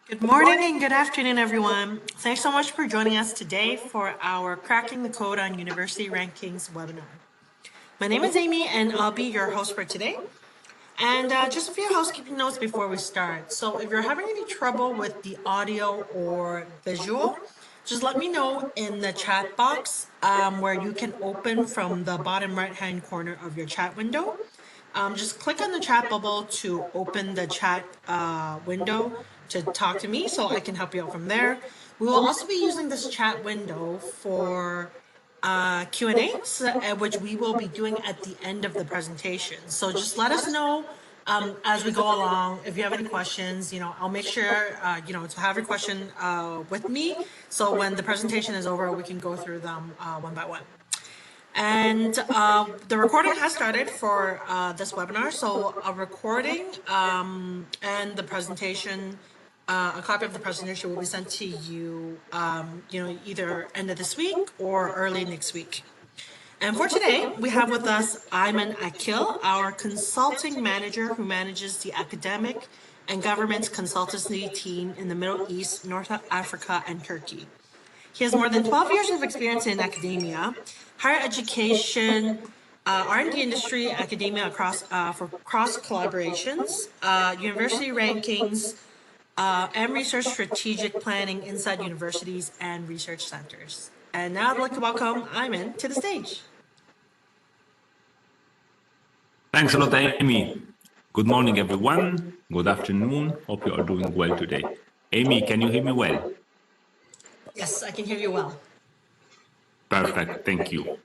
Good morning and good afternoon, everyone. Thanks so much for joining us today for our Cracking the Code on University Rankings webinar. My name is Amy and I'll be your host for today. And just a few housekeeping notes before we start. So if you're having any trouble with the audio or visual, just let me know in the chat box where you can open from the bottom right-hand corner of your chat window. Just click on the chat bubble to open the chat window to talk to me so I can help you out from there. We will also be using this chat window for Q&A, which we will be doing at the end of the presentation. So just let us know as we go along. If you have any questions, I'll make sure, to have your question with me. So when the presentation is over, we can go through them one by one. And the recording has started for this webinar. So a recording and the presentation, a copy of the presentation will be sent to you, either end of this week or early next week. And for today, we have with us Ayman Akil, our consulting manager who manages the academic and government consultancy team in the Middle East, North Africa, and Turkey. He has more than 12 years of experience in academia, higher education, R&D industry, academia across for cross collaborations, university rankings, and research strategic planning inside universities and research centers. And now I'd like to welcome Ayman to the stage. Thanks a lot, Amy. Good morning, everyone. Good afternoon. Hope you are doing well today. Amy, can you hear me well? Yes, I can hear you well. Perfect. Thank you.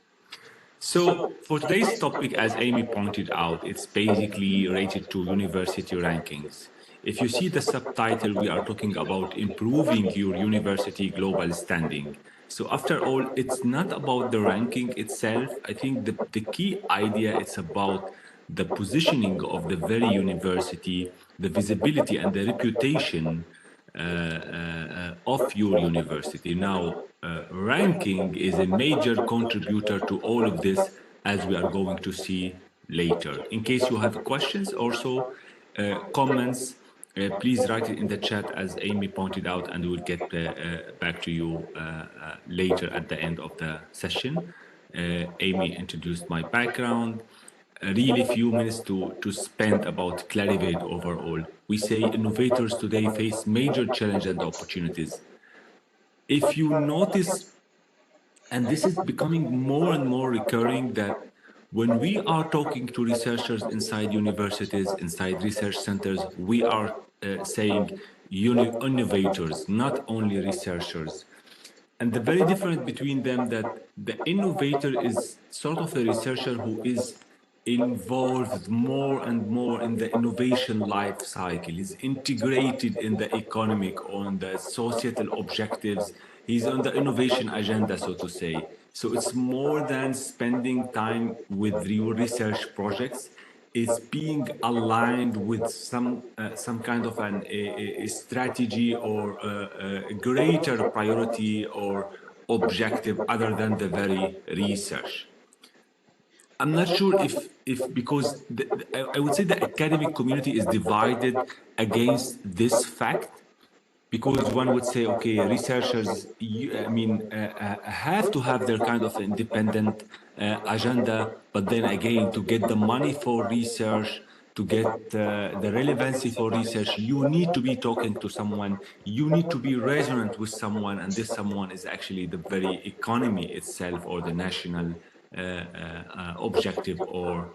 So for today's topic, as Amy pointed out, it's basically related to university rankings. If you see the subtitle, we are talking about improving your university global standing. So after all, it's not about the ranking itself. I think the key idea is about the positioning of the very university, the visibility and the reputation of your university. Now, ranking is a major contributor to all of this, as we are going to see later. In case you have questions or so, comments, please write it in the chat, as Amy pointed out, and we'll get back to you later at the end of the session. Amy introduced my background. A really few minutes to spend about Clarivate overall. We say innovators today face major challenges and opportunities. If you notice, and this is becoming more and more recurring, that when we are talking to researchers inside universities, inside research centers, we are saying innovators, not only researchers. And the very difference between them, that the innovator is sort of a researcher who is involved more and more in the innovation life cycle. Is integrated in the economic, on the societal objectives. He's on the innovation agenda, so to say. So it's more than spending time with your research projects. It's being aligned with some kind of a strategy or a greater priority or objective other than the very research. I'm not sure if because I would say the academic community is divided against this fact, because one would say, okay, researchers, have to have their kind of independent agenda, but then again, to get the money for research, to get the relevancy for research, you need to be talking to someone, you need to be resonant with someone, and this someone is actually the very economy itself, or the national objective or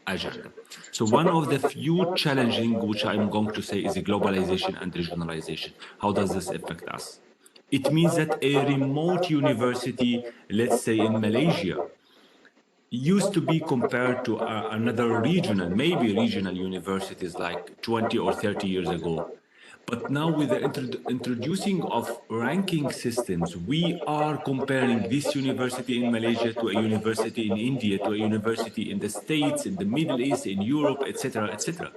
agenda. So one of the few challenging, which I'm going to say, is the globalization and regionalization. How does this affect us? It means that a remote university, let's say in Malaysia, used to be compared to another regional, maybe regional universities like 20 or 30 years ago. But now with the introducing of ranking systems, we are comparing this university in Malaysia to a university in India, to a university in the States, in the Middle East, in Europe, etc., etc.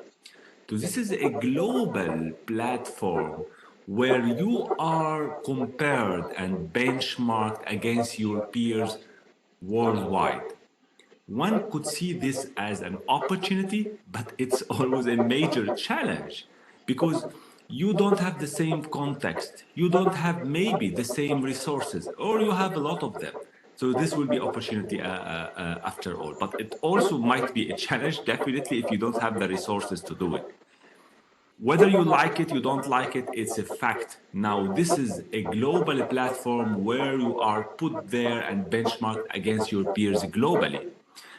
So this is a global platform where you are compared and benchmarked against your peers worldwide. One could see this as an opportunity, but it's always a major challenge, because you don't have the same context, you don't have maybe the same resources, or you have a lot of them. So this will be opportunity after all, but it also might be a challenge, definitely, if you don't have the resources to do it. Whether you like it, you don't like it, it's a fact. Now, this is a global platform where you are put there and benchmarked against your peers globally.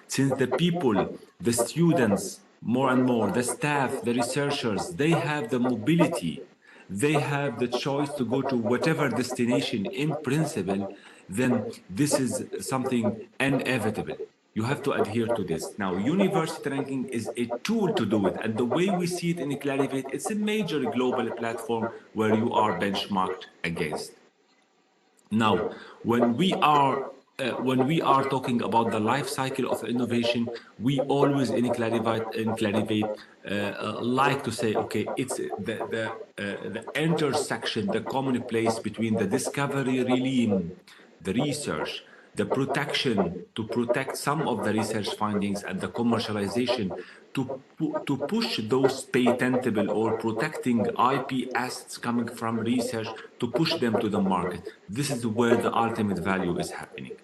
Since the people, the students, more and more, the staff, the researchers, they have the mobility, they have the choice to go to whatever destination in principle, then this is something inevitable. You have to adhere to this. Now, university ranking is a tool to do it. And the way we see it in Clarivate, it's a major global platform where you are benchmarked against. Now, when we are talking about the life cycle of innovation, we always in Clarivate like to say, okay, it's the intersection, the common place between the discovery realm, the research, the protection to protect some of the research findings, and the commercialization to push those patentable or protecting IP assets coming from research to push them to the market. This is where the ultimate value is happening.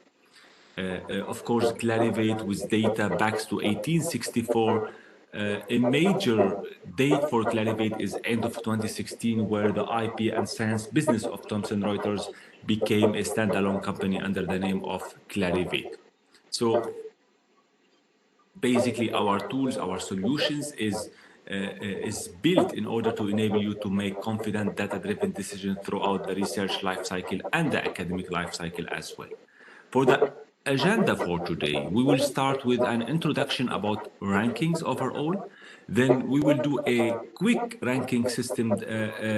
Of course, Clarivate with data backs to 1864. A major date for Clarivate is end of 2016, where the IP and science business of Thomson Reuters became a standalone company under the name of Clarivate. So basically our tools, our solutions is built in order to enable you to make confident data-driven decisions throughout the research life cycle and the academic life cycle as well. For the agenda for today, we will start with an introduction about rankings overall. Then we will do a quick ranking system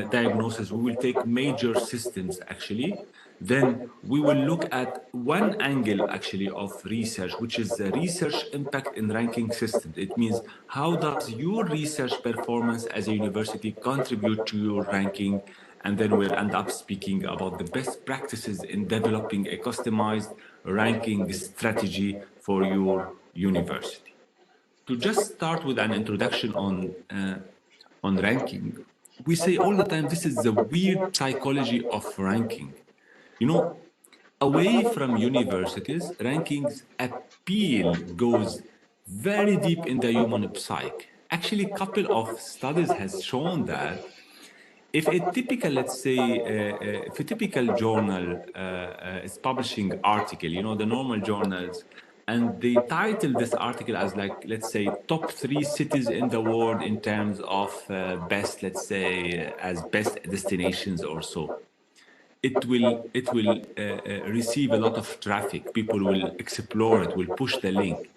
diagnosis. We will take major systems actually. Then we will look at one angle actually of research, which is the research impact in ranking systems. It means how does your research performance as a university contribute to your ranking? And then we'll end up speaking about the best practices in developing a customized ranking strategy for your university. To just start with an introduction on ranking, we say all the time this is the weird psychology of ranking. You know, away from universities, rankings appeal goes very deep in the human psyche. Actually, a couple of studies has shown that if a typical, let's say, if a typical journal is publishing article, you know, the normal journals, and they title this article as like, let's say, top 3 cities in the world in terms of best, let's say, as best destinations or so, it will receive a lot of traffic. People will explore it, will push the link.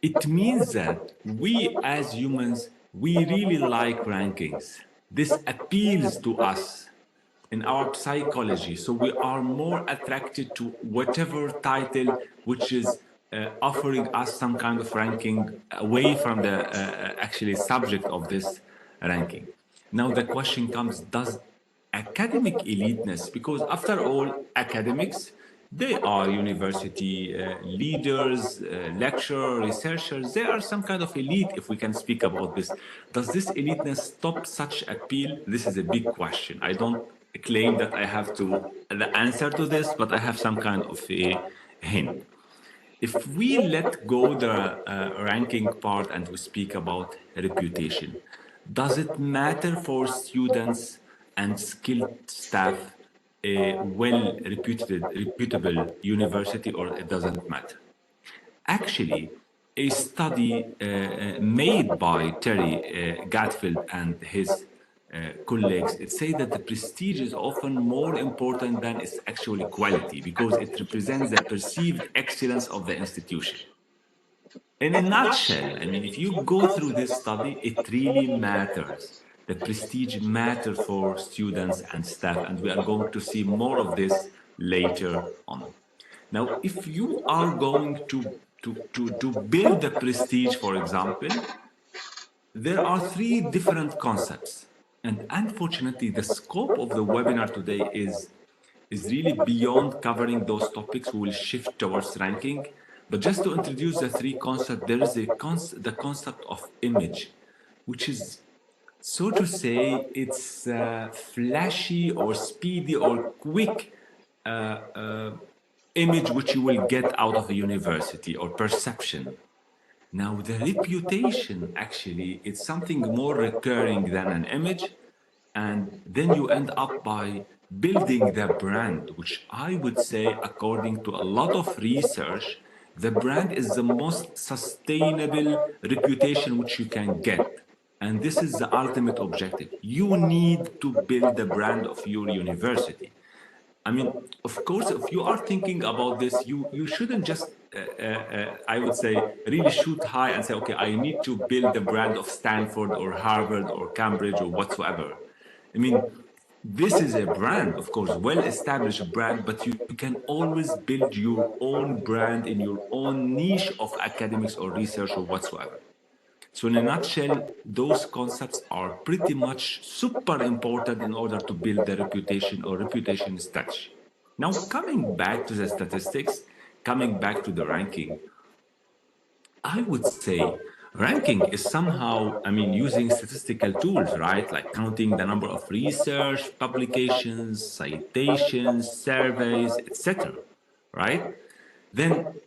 It means that we as humans, we really like rankings. This appeals to us in our psychology. So we are more attracted to whatever title which is offering us some kind of ranking away from the actually subject of this ranking. Now the question comes, does academic eliteness, because after all, academics, they are university leaders, lecturers, researchers. They are some kind of elite, if we can speak about this. Does this eliteness stop such appeal? This is a big question. I don't claim that I have to the answer to this, but I have some kind of a hint. If we let go the ranking part and we speak about reputation, does it matter for students and skilled staff a reputable university, or it doesn't matter? Actually, a study made by Terry Gatfield and his colleagues, it says that the prestige is often more important than its actual quality because it represents the perceived excellence of the institution. In a nutshell, I mean, if you go through this study, it really matters. The prestige matters for students and staff, and we are going to see more of this later on. Now, if you are going to build the prestige, for example, there are 3 different concepts. And unfortunately, the scope of the webinar today is really beyond covering those topics. We will shift towards ranking. But just to introduce the 3 concepts, there is the concept of image, which is so to say, it's flashy or speedy or quick image which you will get out of a university or perception. Now, the reputation actually it's something more recurring than an image, and then you end up by building the brand, which I would say, according to a lot of research, the brand is the most sustainable reputation which you can get. And this is the ultimate objective. You need to build the brand of your university. I mean, of course, if you are thinking about this, you shouldn't just, I would say, really shoot high and say, okay, I need to build the brand of Stanford or Harvard or Cambridge or whatsoever. I mean, this is a brand, of course, well-established brand, but you can always build your own brand in your own niche of academics or research or whatsoever. So in a nutshell, those concepts are pretty much super important in order to build the reputation or reputation strategy. Now, coming back to the statistics, coming back to the ranking, I would say ranking is somehow, I mean, using statistical tools, right? Like counting the number of research, publications, citations, surveys, etc., right? Then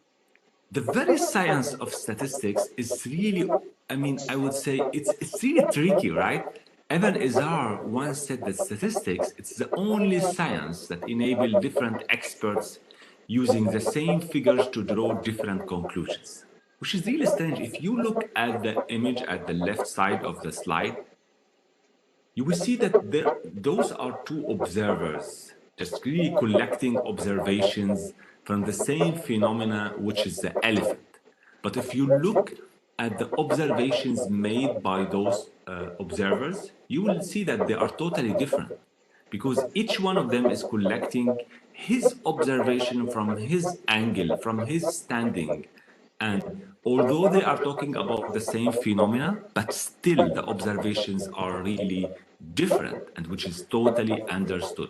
the very science of statistics is really, I mean, I would say it's really tricky, right? Evan Izar once said that statistics, it's the only science that enable different experts using the same figures to draw different conclusions, which is really strange. If you look at the image at the left side of the slide, you will see that those are two observers, just really collecting observations from the same phenomena, which is the elephant. But if you look at the observations made by those observers, you will see that they are totally different because each one of them is collecting his observation from his angle, from his standing. And although they are talking about the same phenomena, but still the observations are really different and which is totally understood.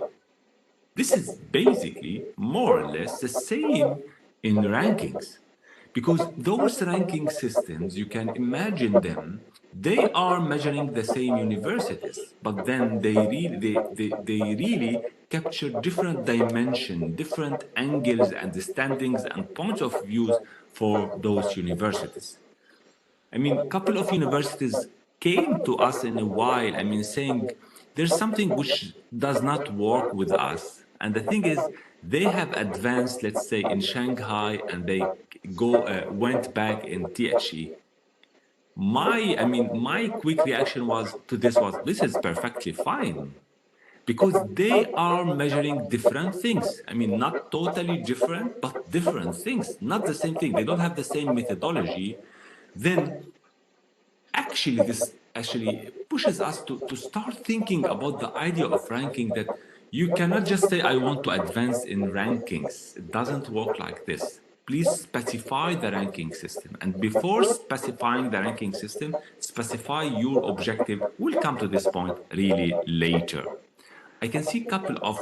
This is basically more or less the same in rankings. Because those ranking systems, you can imagine them, they are measuring the same universities, but then they really capture different dimension, different angles and standings and points of views for those universities. I mean, a couple of universities came to us in a while, I mean, saying there's something which does not work with us. And the thing is, they have advanced, let's say, in Shanghai, and they went back in THE. My quick reaction was this is perfectly fine because they are measuring different things. I mean, not totally different, but different things, not the same thing. They don't have the same methodology. Then actually this actually pushes us to start thinking about the idea of ranking, that you cannot just say I want to advance in rankings. It doesn't work like this. Please specify the ranking system, and before specifying the ranking system, specify your objective. We'll come to this point really later. I can see a couple of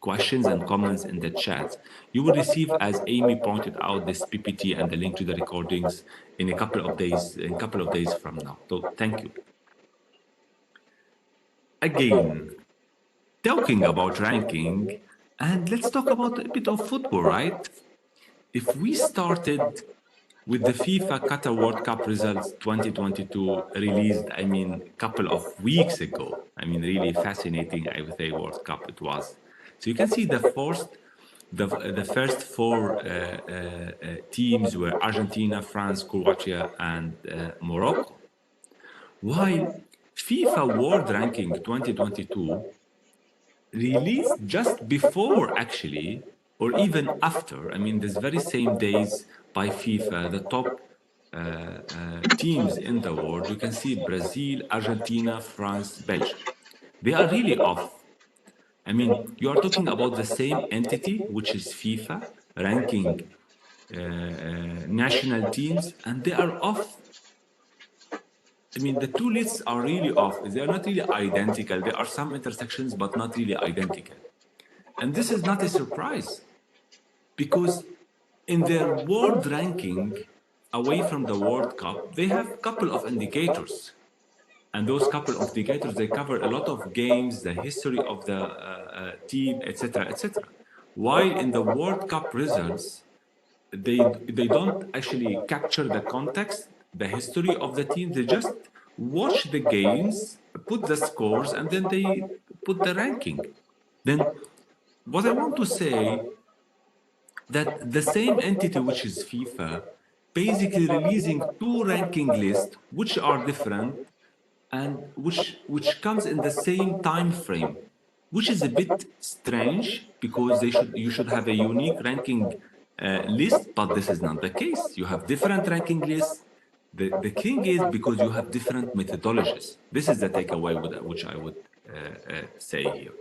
questions and comments in the chat. You will receive, as Amy pointed out, this PPT and the link to the recordings in a couple of days, from now. So thank you. Again, talking about ranking, and let's talk about a bit of football, right? If we started with the FIFA Qatar World Cup results 2022 released, I mean, a couple of weeks ago. I mean, really fascinating, I would say, World Cup it was. So you can see the first four teams were Argentina, France, Croatia, and Morocco. While FIFA World Ranking 2022 released just before, actually, or even after, I mean, this very same days by FIFA, the top teams in the world, you can see Brazil, Argentina, France, Belgium. They are really off. I mean, you are talking about the same entity, which is FIFA, ranking national teams, and they are off. I mean, the two lists are really off. They are not really identical. There are some intersections, but not really identical. And this is not a surprise because in their world ranking, away from the World Cup, they have a couple of indicators. And those couple of indicators, they cover a lot of games, the history of the team, etc., etc. While in the World Cup results, they don't actually capture the context, the history of the team. They just watch the games, put the scores, and then they put the ranking. Then what I want to say that the same entity, which is FIFA, basically releasing two ranking lists which are different and which comes in the same time frame, which is a bit strange because you should have a unique ranking list, but this is not the case. You have different ranking lists. The thing is because you have different methodologies. This is the takeaway which I would say here.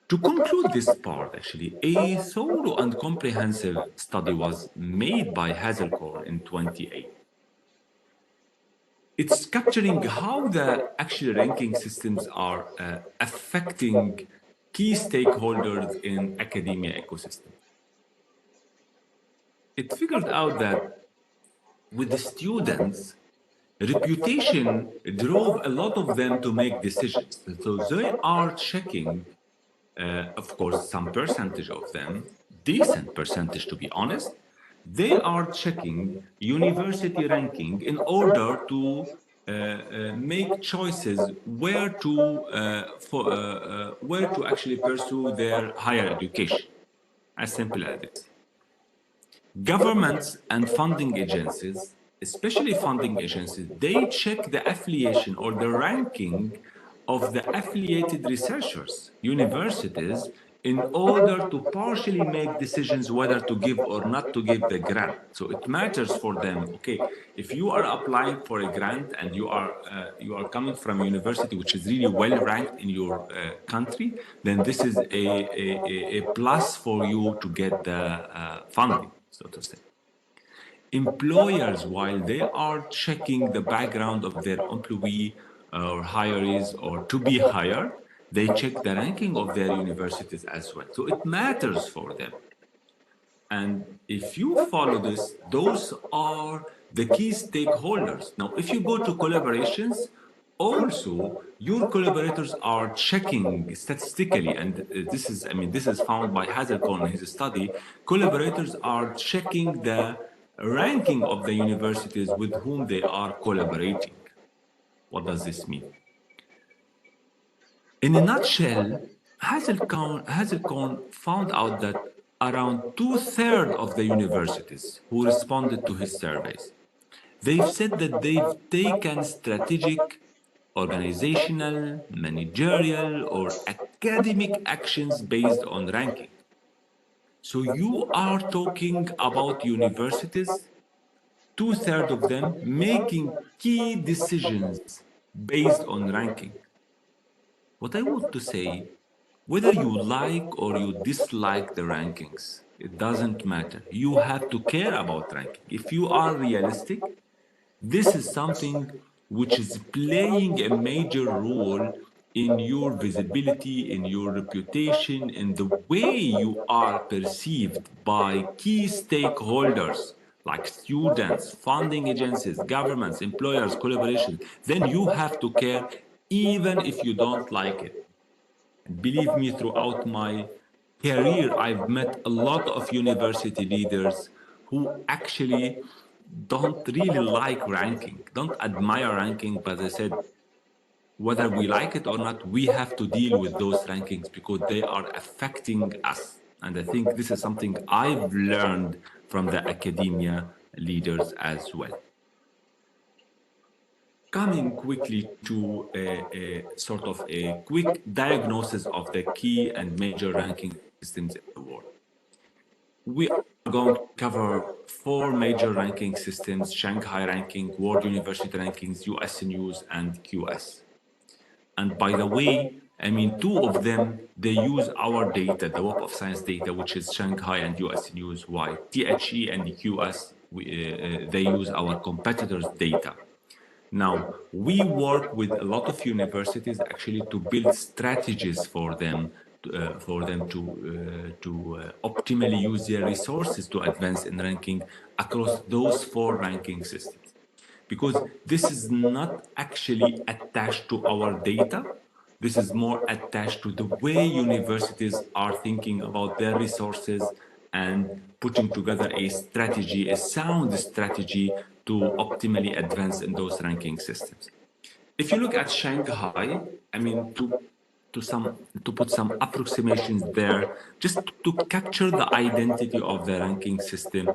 To conclude this part, actually, a thorough and comprehensive study was made by Hazelcorn in 28. It's capturing how the actual ranking systems are affecting key stakeholders in academia ecosystem. It figured out that with the students, reputation drove a lot of them to make decisions. So they are checking, of course, some percentage of them, decent percentage to be honest, they are checking university ranking in order to make choices where to actually pursue their higher education. As simple as this. Governments and funding agencies, especially funding agencies, they check the affiliation or the ranking of the affiliated researchers, universities, in order to partially make decisions whether to give or not to give the grant. So it matters for them. Okay, if you are applying for a grant and you are coming from a university which is really well ranked in your country, then this is a plus for you to get the funding, so to say. Employers, while they are checking the background of their employee or hirees or to be hired, they check the ranking of their universities as well. So it matters for them. And if you follow this, those are the key stakeholders. Now, if you go to collaborations, also your collaborators are checking statistically, and this is, I mean, this is found by Hazelcorn in his study. Collaborators are checking the ranking of the universities with whom they are collaborating. What does this mean? In a nutshell, Hazelcorn found out that around two-thirds of the universities who responded to his surveys, they've said that they've taken strategic, organizational, managerial, or academic actions based on ranking. So you are talking about universities, two-thirds of them making key decisions based on ranking. What I want to say, whether you like or you dislike the rankings, it doesn't matter. You have to care about ranking. If you are realistic, this is something which is playing a major role in your visibility, in your reputation, in the way you are perceived by key stakeholders like students, funding agencies, governments, employers, collaboration. Then you have to care even if you don't like it. Believe me, throughout my career, I've met a lot of university leaders who actually don't really like ranking, don't admire ranking, but they said, whether we like it or not, we have to deal with those rankings because they are affecting us. And I think this is something I've learned from the academia leaders as well. Coming quickly to a sort of a quick diagnosis of the key and major ranking systems in the world. We are going to cover four major ranking systems: Shanghai ranking, World University rankings, US News, and QS. And by the way, I mean, two of them, they use our data, the Web of Science data, which is Shanghai and US News. Why? THE and the QS, they use our competitors' data. Now, we work with a lot of universities actually to build strategies for them to optimally use their resources to advance in ranking across those four ranking systems. because this is not actually attached to our data. This is more attached to the way universities are thinking about their resources and putting together a strategy, a sound strategy to optimally advance in those ranking systems. If you look at Shanghai, I mean, to put some approximations there, just to capture the identity of the ranking system.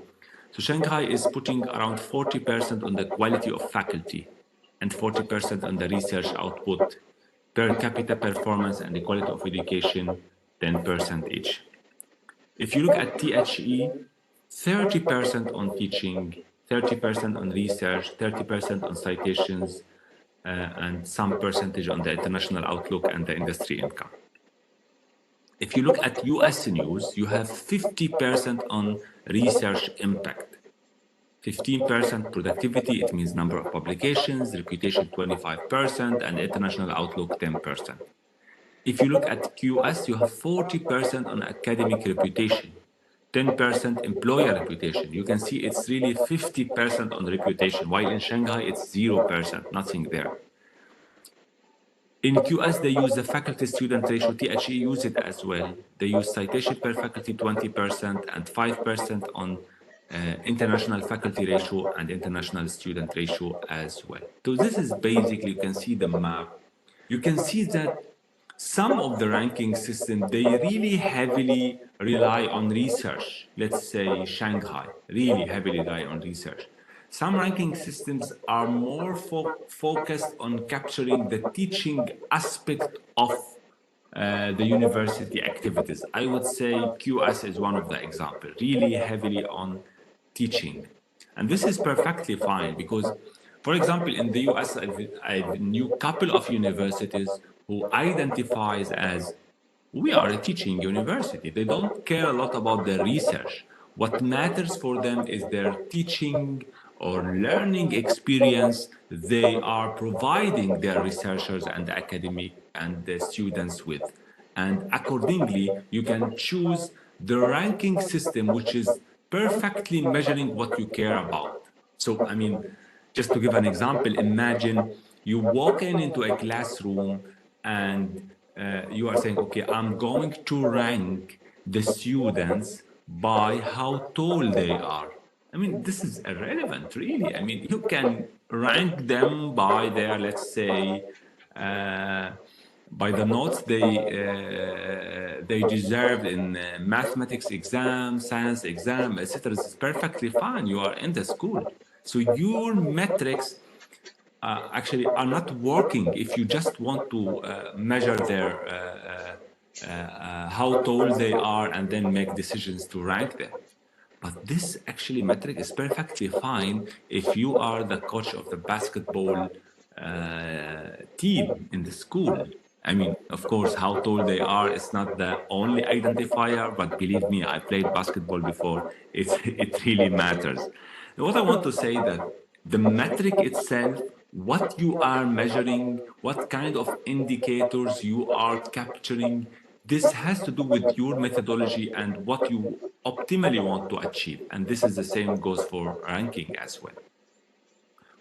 So Shanghai is putting around 40% on the quality of faculty and 40% on the research output, per capita performance and the quality of education, 10% each. If you look at THE, 30% on teaching, 30% on research, 30% on citations, and some percentage on the international outlook and the industry income. If you look at US news, you have 50% on research impact, 15% productivity, it means number of publications, reputation 25%, and international outlook 10%. If you look at QS, you have 40% on academic reputation, 10% employer reputation. You can see it's really 50% on reputation, while in Shanghai it's 0%, nothing there. In QS, they use the faculty-student ratio. THE use it as well. They use citation per faculty 20% and 5% on international faculty ratio and international student ratio as well. So this is basically, you can see the map. You can see that some of the ranking system, they really heavily rely on research. Let's say Shanghai, really heavily rely on research. Some ranking systems are more focused on capturing the teaching aspect of the university activities. I would say QS is one of the examples, really heavily on teaching. And this is perfectly fine because, for example, in the US, I've knew a couple of universities who identifies as, we are a teaching university. They don't care a lot about their research. What matters for them is their teaching or learning experience they are providing their researchers and the academic and the students with. And accordingly, you can choose the ranking system which is perfectly measuring what you care about. So, I mean, just to give an example, imagine you walk into a classroom and you are saying, okay, I'm going to rank the students by how tall they are. I mean, this is irrelevant, really. I mean, you can rank them by their, let's say, uh, by the notes they deserved in mathematics exam, science exam, etc. It's perfectly fine. You are in the school, so your metrics actually are not working if you just want to measure their how tall they are and then make decisions to rank them. But this actually metric is perfectly fine if you are the coach of the basketball team in the school. I mean, of course, how tall they are is not the only identifier, but believe me, I played basketball before. It really matters. What I want to say that the metric itself, what you are measuring, what kind of indicators you are capturing, this has to do with your methodology and what you optimally want to achieve. And this is the same goes for ranking as well.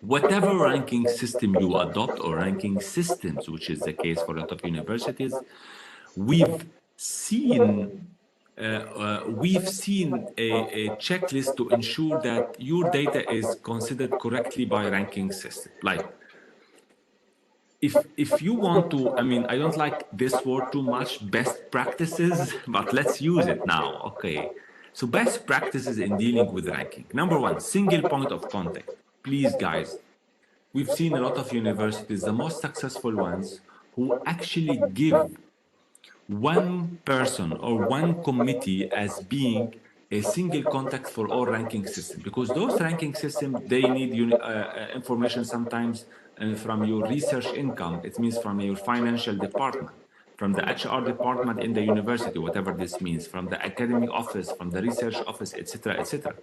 Whatever ranking system you adopt or ranking systems, which is the case for a lot of universities, we've seen we've seen a checklist to ensure that your data is considered correctly by ranking system. Like if you want to, I mean, I don't like this word too much, best practices, but let's use it now. Okay. So best practices in dealing with ranking. Number one, single point of contact. Please, guys, we've seen a lot of universities, the most successful ones, who actually give one person or one committee as being a single contact for all ranking systems, because those ranking systems, they need information sometimes from your research income. It means from your financial department, from the HR department in the university, whatever this means, from the academic office, from the research office, etc., etc.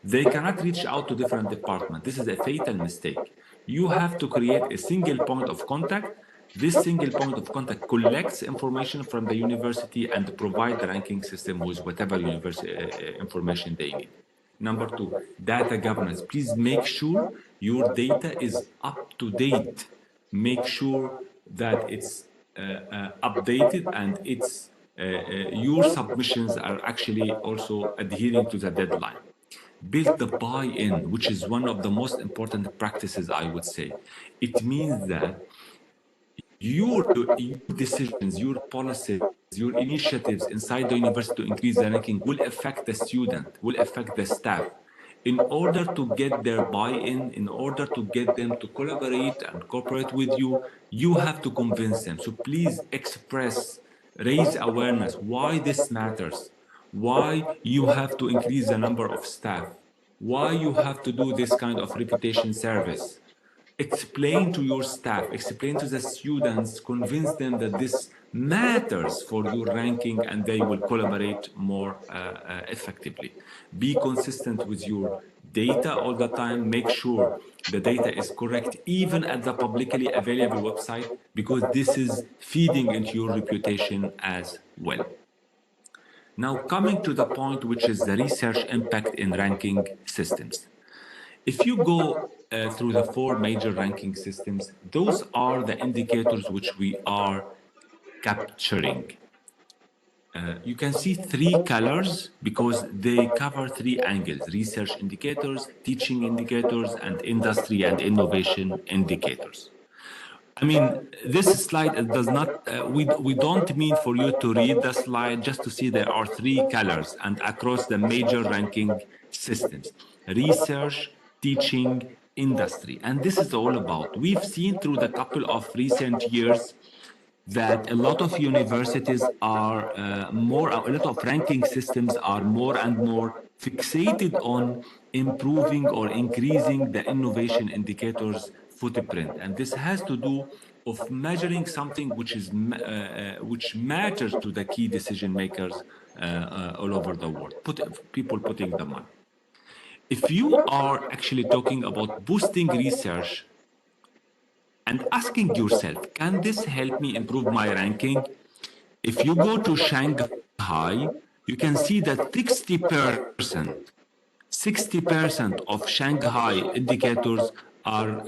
They cannot reach out to different departments. This is a fatal mistake. You have to create a single point of contact. This single point of contact collects information from the university and provide the ranking system with whatever university information they need. Number two, data governance. Please make sure your data is up to date. Make sure that it's updated and your submissions are actually also adhering to the deadline. Build the buy-in, which is one of the most important practices, I would say. It means that your decisions, your policies, your initiatives inside the university to increase the ranking will affect the student, will affect the staff. In order to get their buy-in, in order to get them to collaborate and cooperate with you, you have to convince them. So please express, raise awareness why this matters, why you have to increase the number of staff, why you have to do this kind of reputation service. Explain to your staff, explain to the students, convince them that this matters for your ranking and they will collaborate more effectively. Be consistent with your data all the time. Make sure the data is correct, even at the publicly available website, because this is feeding into your reputation as well. Now, coming to the point, which is the research impact in ranking systems. If you go through the four major ranking systems, those are the indicators which we are capturing. You can see three colors because they cover three angles: research indicators, teaching indicators, and industry and innovation indicators. I mean, this slide does not, we don't mean for you to read the slide just to see there are three colors and across the major ranking systems: research, teaching, industry. And this is all about. We've seen through the couple of recent years that a lot of universities are a lot of ranking systems are more and more fixated on improving or increasing the innovation indicators footprint. And this has to do of measuring something which matters to the key decision makers all over the world, people putting the money. If you are actually talking about boosting research and asking yourself, can this help me improve my ranking? If you go to Shanghai, you can see that 60% of Shanghai indicators are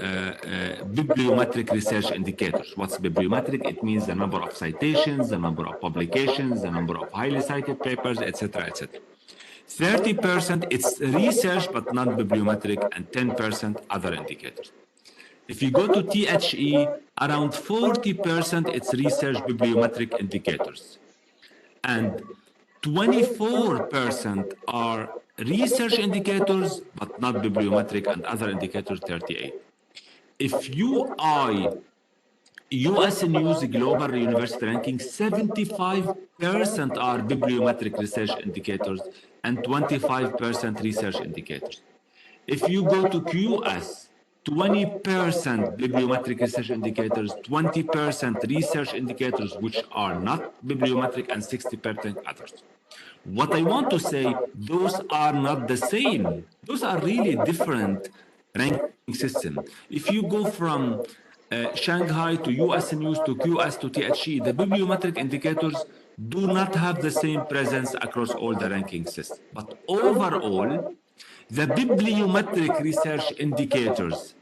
bibliometric research indicators. What's bibliometric? It means the number of citations, the number of publications, the number of highly cited papers, etc., etc. 30% it's research but not bibliometric, and 10% other indicators. If you go to THE, around 40% it's research bibliometric indicators. And 24% are research indicators, but not bibliometric, and other indicators 38. If you eye US News Global University Ranking, 75% are bibliometric research indicators and 25% research indicators. If you go to QS, 20% bibliometric research indicators, 20% research indicators which are not bibliometric, and 60% others. What I want to say, those are not the same. Those are really different ranking systems. If you go from Shanghai to US News to QS to THE, the bibliometric indicators do not have the same presence across all the ranking systems. But overall, the bibliometric research indicators,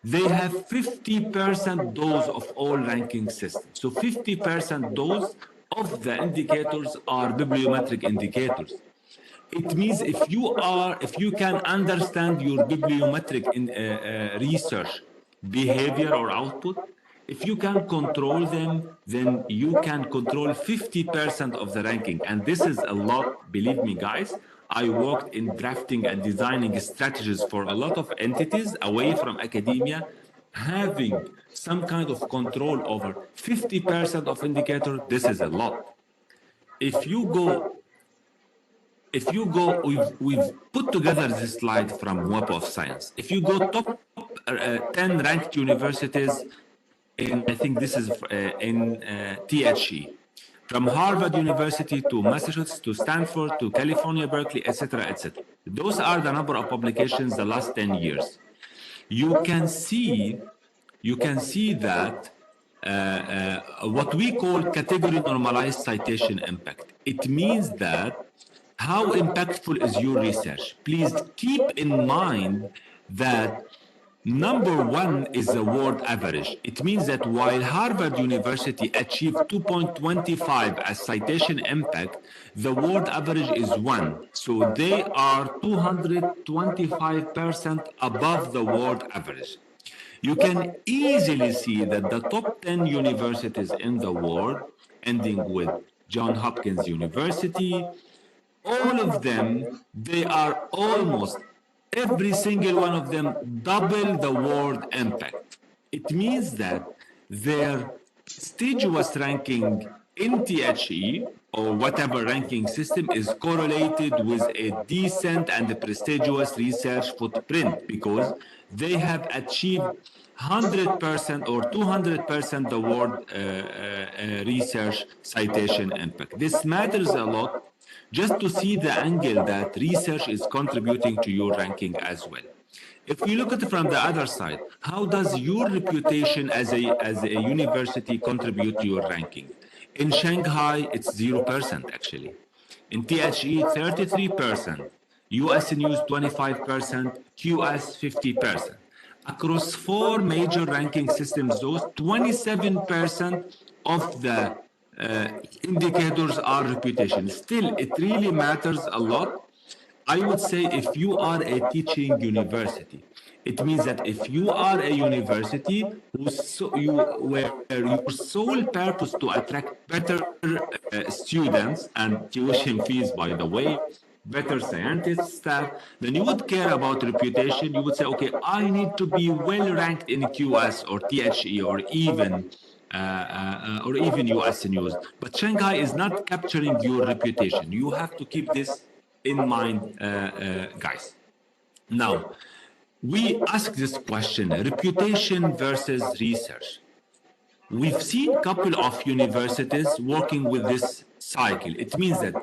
they have 50% dose of all ranking systems. So 50% dose of the indicators are bibliometric indicators. It means if you can understand your bibliometric research behavior or output, if you can control them, then you can control 50% of the ranking. And this is a lot, believe me, guys. I worked in drafting and designing strategies for a lot of entities away from academia. Having some kind of control over 50% of indicator, this is a lot. If you go we've put together this slide from Web of Science. If you go top 10 ranked universities in, I think this is in THE, from Harvard University to Massachusetts to Stanford to California, Berkeley, etc., etc. Those are the number of publications the last 10 years. You can see that what we call category normalized citation impact. It means that How impactful is your research? Please keep in mind that number one is the world average. It means that while Harvard University achieved 2.25 as citation impact, the world average is 1. So they are 225% above the world average. You can easily see that the top 10 universities in the world, ending with Johns Hopkins University, all of them, they are almost every single one of them double the world impact. It means that their stagewas ranking in THE or whatever ranking system is correlated with a decent and prestigious research footprint because they have achieved 100% or 200% the world research citation impact. This matters a lot just to see the angle that research is contributing to your ranking as well. If we look at it from the other side, how does your reputation as a university contribute to your ranking? In Shanghai, it's 0% actually. In THE, 33%. US News, 25%. QS, 50%. Across four major ranking systems, those 27% of the uh, indicators are reputation. Still, it really matters a lot. I would say if you are a teaching university, it means that if you are a university where your sole purpose to attract better students and tuition fees, by the way, better scientists, staff, then you would care about reputation. You would say, okay, I need to be well ranked in QS or THE or even US News. But Shanghai is not capturing your reputation. You have to keep this in mind, guys. Now, we ask this question, reputation versus research. We've seen a couple of universities working with this cycle. It means that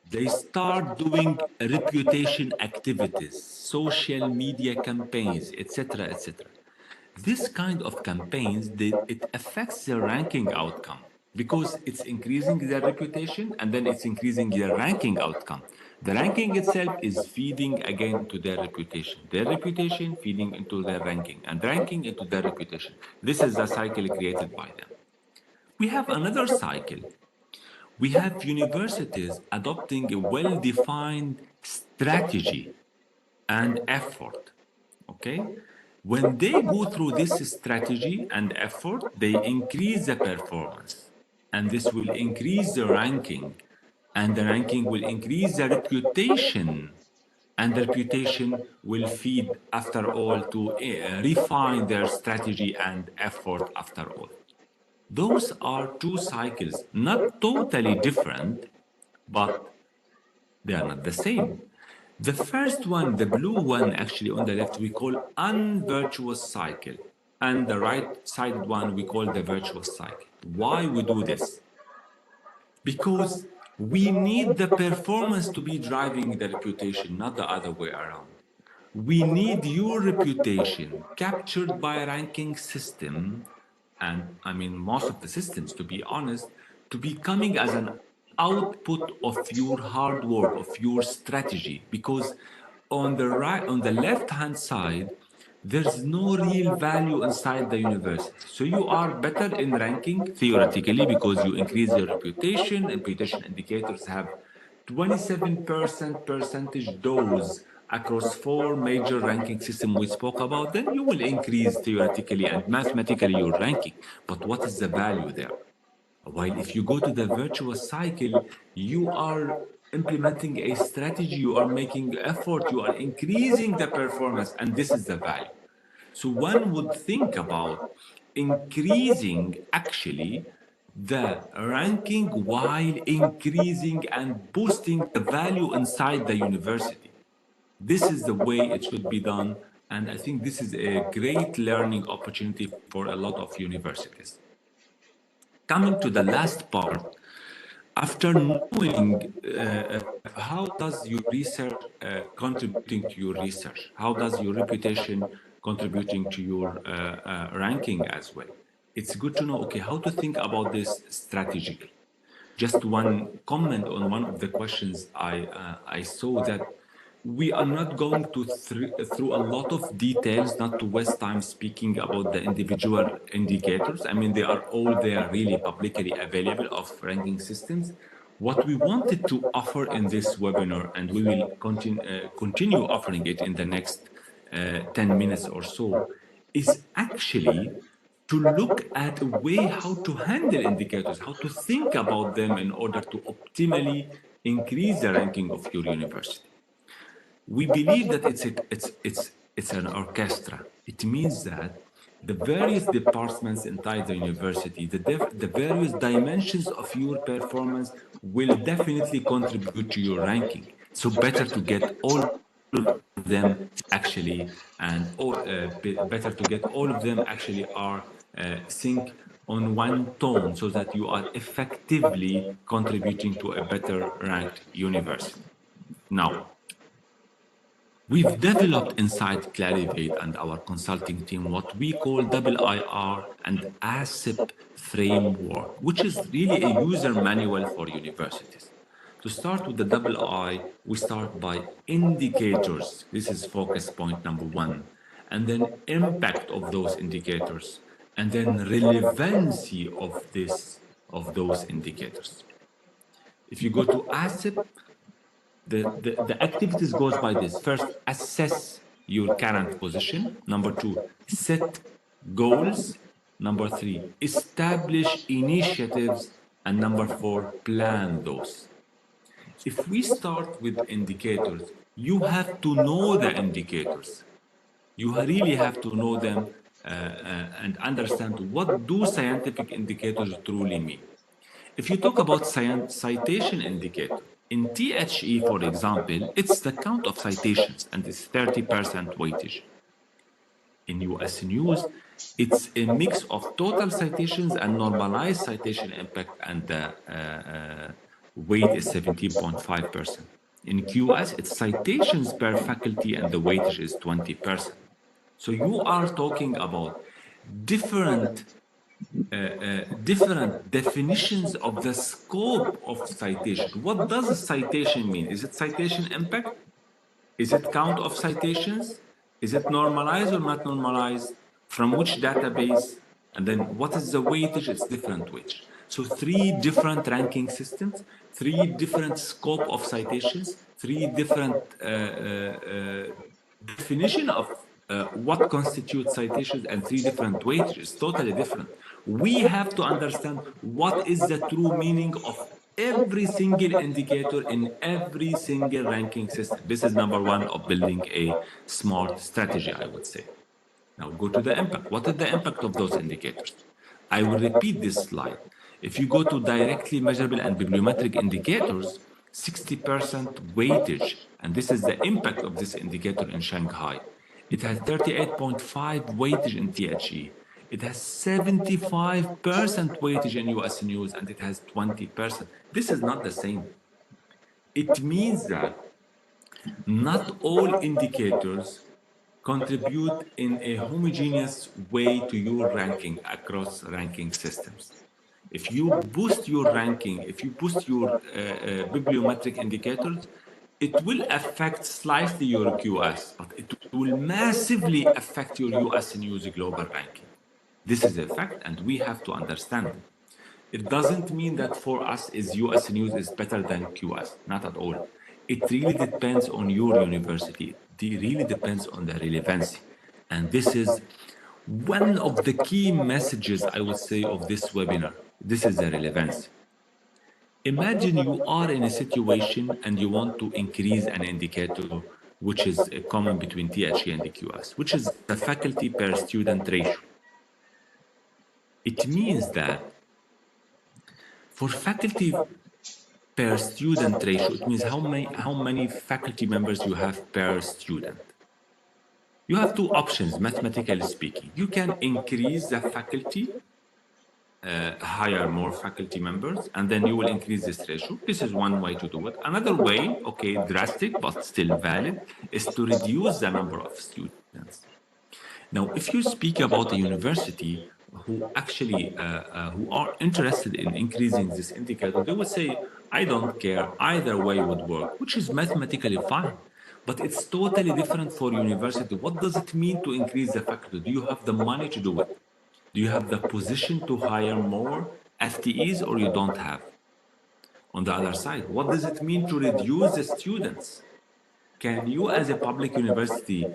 they start doing reputation activities, social media campaigns, etc., etc. This kind of campaigns, it affects their ranking outcome because it's increasing their reputation and then it's increasing their ranking outcome. The ranking itself is feeding again into their reputation feeding into their ranking, and ranking into their reputation. This is the cycle created by them. We have another cycle. We have universities adopting a well defined strategy and effort. Okay? When they go through this strategy and effort, they increase the performance. And this will increase the ranking. And the ranking will increase the reputation. And the reputation will feed, after all, to refine their strategy and effort after all. Those are two cycles, not totally different, but they are not the same. The first one, the blue one actually on the left, we call unvirtuous cycle. And the right side one, we call the virtuous cycle. Why we do this? Because we need the performance to be driving the reputation, not the other way around. We need your reputation captured by a ranking system, and I mean most of the systems, to be honest, to be coming as an output of your hard work, of your strategy. Because on the left-hand side, there's no real value inside the university. So you are better in ranking theoretically because you increase your reputation. Reputation indicators have 27% percentage dose across four major ranking systems we spoke about, then you will increase theoretically and mathematically your ranking. But what is the value there? While if you go to the virtuous cycle, you are implementing a strategy, you are making effort, you are increasing the performance, and this is the value. So one would think about increasing actually the ranking while increasing and boosting the value inside the university. This is the way it should be done, and I think this is a great learning opportunity for a lot of universities. Coming to the last part, after knowing how does your research contributing to your research, how does your reputation contributing to your ranking as well, it's good to know, okay, how to think about this strategically. just one comment on one of the questions I saw that we are not going to through a lot of details, not to waste time speaking about the individual indicators. I mean, they are all there really publicly available of ranking systems. What we wanted to offer in this webinar, and we will continue offering it in the next 10 minutes or so, is actually to look at a way how to handle indicators, how to think about them in order to optimally increase the ranking of your university. We believe that it's an orchestra. It means that the various departments inside the university, the various dimensions of your performance will definitely contribute to your ranking. So better to get all of them actually, and better to get all of them actually are sync on one tone so that you are effectively contributing to a better ranked university. Now, we've developed inside Clarivate and our consulting team what we call IIR and ASIP framework, which is really a user manual for universities. To start with the II, we start by indicators. This is focus point number one. And then impact of those indicators. And then relevancy of those indicators. If you go to ASIP, the activities goes by this. First, assess your current position. Number two, set goals. Number three, establish initiatives. And number four, plan those. If we start with indicators, you have to know the indicators. You really have to know them and understand what do scientific indicators truly mean. If you talk about citation indicator, in THE, for example, it's the count of citations and it's 30% weightage. In US News, it's a mix of total citations and normalized citation impact, and the weight is 17.5%. In QS, it's citations per faculty and the weightage is 20%. So you are talking about different different definitions of the scope of citation. What does a citation mean? Is it citation impact? Is it count of citations? Is it normalized or not normalized? From which database? And then what is the weightage? It's different weightage. So three different ranking systems, three different scope of citations, three different definition of what constitutes citations, and three different weightages, totally different. We have to understand what is the true meaning of every single indicator in every single ranking system. This is number one of building a smart strategy, I would say. Now go to the impact. What is the impact of those indicators? I will repeat this slide. If you go to directly measurable and bibliometric indicators, 60% weightage, and this is the impact of this indicator in Shanghai. It has 38.5 weightage in THE. It has 75% weightage in US News, and it has 20%. This is not the same. It means that not all indicators contribute in a homogeneous way to your ranking across ranking systems. If you boost your ranking, if you boost your bibliometric indicators, it will affect slightly your QS, but it will massively affect your US News global ranking. This is a fact, and we have to understand it. It doesn't mean that for us is US News is better than QS, not at all. It really depends on your university. It really depends on the relevancy. And this is one of the key messages, I would say, of this webinar. This is the relevance. Imagine you are in a situation and you want to increase an indicator which is common between THE and the QS, which is the faculty per student ratio. It means that for faculty per student ratio, it means how many faculty members you have per student. You have two options, mathematically speaking. You can increase the faculty, hire more faculty members, and then you will increase this ratio. This is one way to do it. Another way, okay, drastic, but still valid, is to reduce the number of students. Now, if you speak about a university who actually who are interested in increasing this indicator, they would say, I don't care, either way would work, which is mathematically fine. But it's totally different for university. What does it mean to increase the faculty? Do you have the money to do it? Do you have the position to hire more FTEs, or you don't have? On the other side, what does it mean to reduce the students? Can you, as a public university,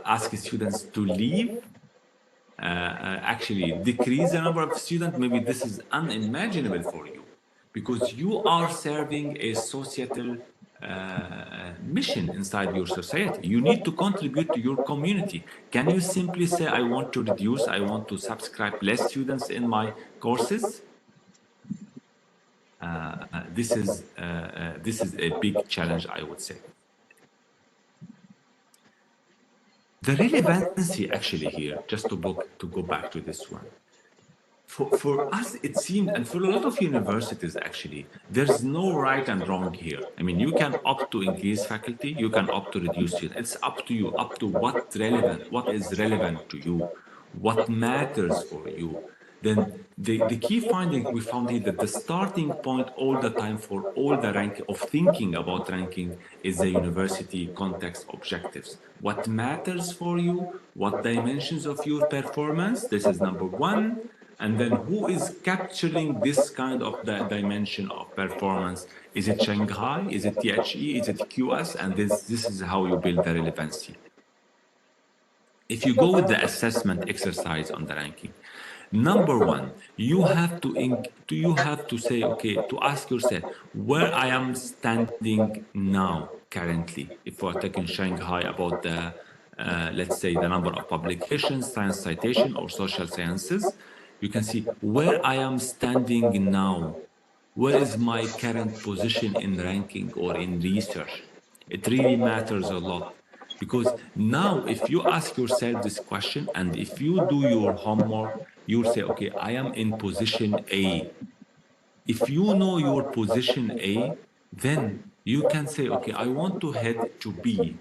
ask students to leave, actually decrease the number of students? Maybe this is unimaginable for you because you are serving a societal mission inside your society. You need to contribute to your community. Can you simply say, I want to reduce, I want to subscribe less students in my courses? This is a big challenge, I would say. The relevancy actually here, just to go back to this one, for us, it seemed, and for a lot of universities actually, there's no right and wrong here. I mean, you can opt to increase faculty, you can opt to reduce it. It's up to you, up to what is relevant to you, what matters for you. Then the key finding we found here that the starting point all the time for all the rank of thinking about ranking is the university context objectives. What matters for you, what dimensions of your performance, this is number one. And then who is capturing this kind of dimension of performance? Is it Shanghai? Is it THE? Is it QS? And this is how you build the relevancy. If you go with the assessment exercise on the ranking, number one, you have to say, okay, to ask yourself where I am standing now currently. If we're taking Shanghai about the let's say the number of publications, science citation, or social sciences, you can see where I am standing now. Where is my current position in ranking or in research? It really matters a lot. Because now, if you ask yourself this question and if you do your homework, you'll say, okay, I am in position A. If you know your position A, then you can say, okay, I want to head to B.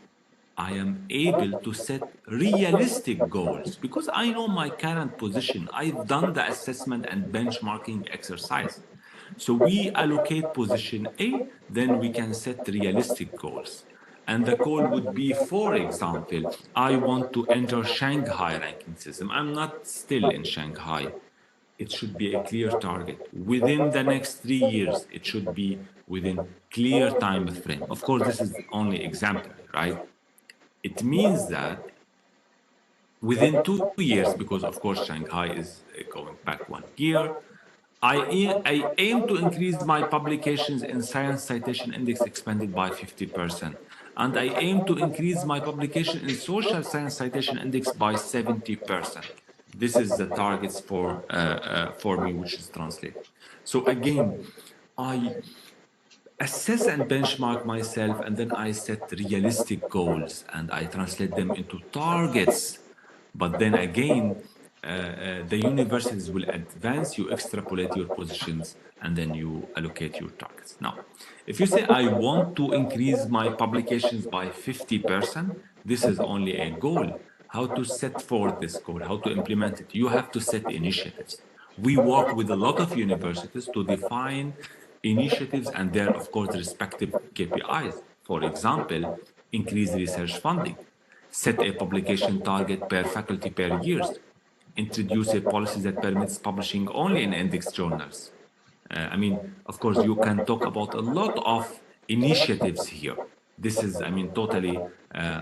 I am able to set realistic goals because I know my current position. I've done the assessment and benchmarking exercise. So we allocate position A, then we can set realistic goals. And the goal would be, for example, I want to enter Shanghai ranking system. I'm not still in Shanghai. It should be a clear target. Within the next 3 years, it should be within clear time frame. Of course, this is only exemplary, right? It means that within 2 years, because of course Shanghai is going back 1 year, I aim to increase my publications in Science Citation Index expanded by 50%. And I aim to increase my publication in Social Science Citation Index by 70%. This is the targets for me, which is translated. So again, I assess and benchmark myself, and then I set realistic goals and I translate them into targets. But then again, the universities will advance, you extrapolate your positions, and then you allocate your targets. Now, if you say, I want to increase my publications by 50%, this is only a goal. How to set forth this goal, how to implement it? You have to set initiatives. We work with a lot of universities to define initiatives and their, of course, respective KPIs. For example, increase research funding, set a publication target per faculty per year, introduce a policy that permits publishing only in index journals. I mean, of course, you can talk about a lot of initiatives here. This is, I mean, totally